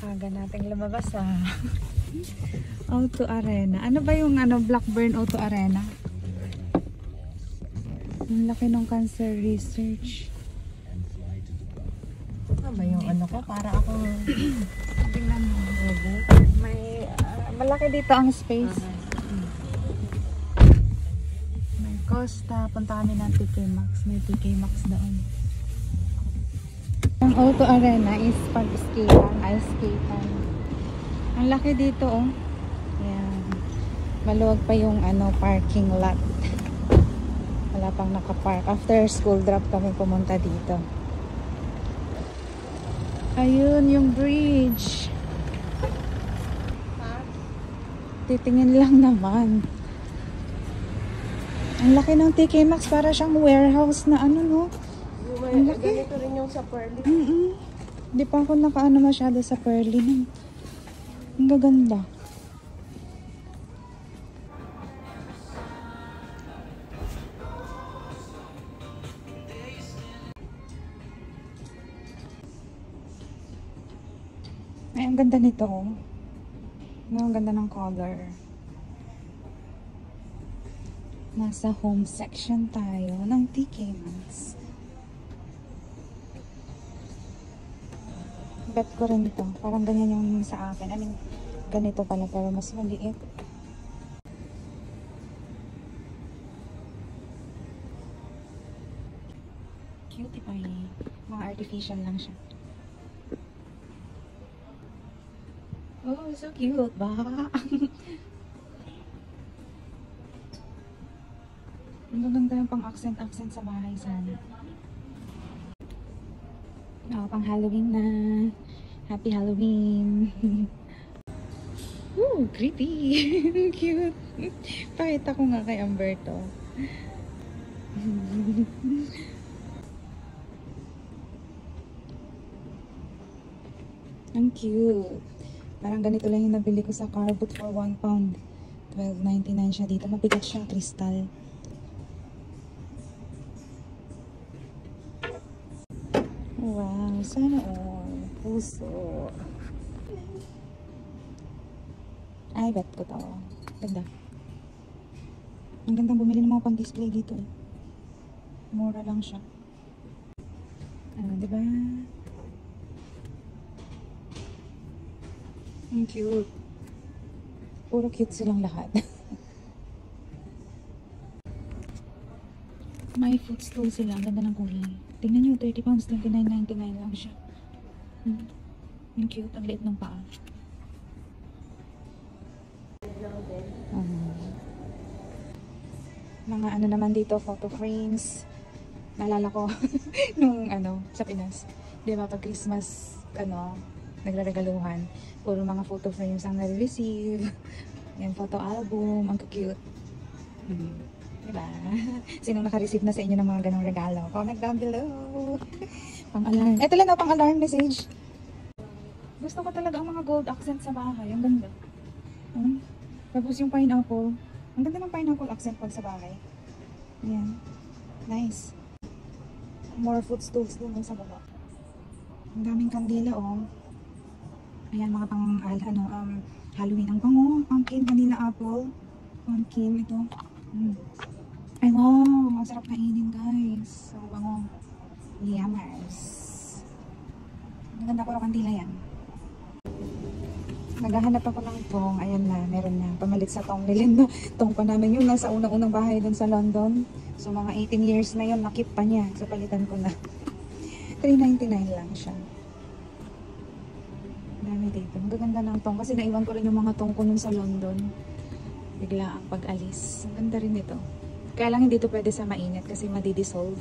Aga nating lumabas Auto Arena. Ano ba yung Blackburn Auto Arena? Ang laki ng cancer research. Ano ba yung ko? Para ako tingnan mo. May malaki dito ang space. May Costa. Punta kami ng TK Maxx. May TK Maxx doon. Ang Auto Arena is pag-skatean, ice skatean. Ang laki dito Ayan. Maluwag pa yung parking lot. Wala pang nakapark. After school drop kami pumunta dito. Ayun yung bridge. Titingin lang naman. Ang laki ng TK Maxx, para siyang warehouse na no? Ang laki. Ganito rin yung sa Pearly. Hindi pa ako nakaano masyado sa Pearly. Ang gaganda. Ay, ang ganda nito. Ang ganda ng color. Nasa home section tayo ng TK Maxx. Bet ko rin ito. Parang ganyan yung sa akin. I mean, ganito pala pero mas maliit. Cute pa mga artificial lang siya. Oh, so cute ba? Ang ganda pang accent sa bahay sana. Pang Halloween na. Happy Halloween. Ooh, creepy. Cute. Pakita ko nga kay Umberto. Ang cute. Parang ganito lang yung nabili ko sa Carbot for £1. $12.99 siya dito. Mabigat siya, kristal. Wow, sana all. Puso. Ay, bet ko to. Ganda. Ang gandang bumili ng mga pang-display dito. Mura lang siya. Diba? Ang cute. Puro cute silang lahat. May footstool sila. Ang ganda ng kulay. Tingnan nyo, £30, $29.99 lang siya. Ang cute. Ang liit ng paa. Mga naman dito, photo frames. Naalala ko nung sa Pinas. Diba pag Christmas, nagre-regaluhan. Puro mga photo frames ang nare-receive. Yan, photo album. Ang cute. Diba? Sinong naka-receive na sa inyo ng mga ganong regalo? Comment down below. Pang-alarm. Ito lang pang-alarm message. Gusto ko talaga ang mga gold accent sa bahay. Ang ganda. Tapos yung pineapple. Ang ganda ng pineapple accent pag sa bahay. Ayan. Nice. More footstools dun sa baba. Ang daming kandila Ayan, mga pang Halloween. Ang bango. Pumpkin, vanilla apple. Pumpkin, ito. Ay, wow. Masarap kainin, guys. So, bango. Yammers. Ang ganda ko kandila yan. Naghahanap ako ng tong. Ayan na, meron na. Pamalit sa tong nilin. Tong pa namin yun. Nasa unang-unang bahay dun sa London. So, mga 18 years na yun. Nakip pa niya. So, palitan ko na. $3.99 lang siya. Dami dito. Ang ganda ng tong. Kasi naiwan ko rin yung mga tong ko nun sa London. Bigla ang pag-alis. Ang ganda rin ito. Kaya lang hindi ito pwede sa mainit kasi madidissolve.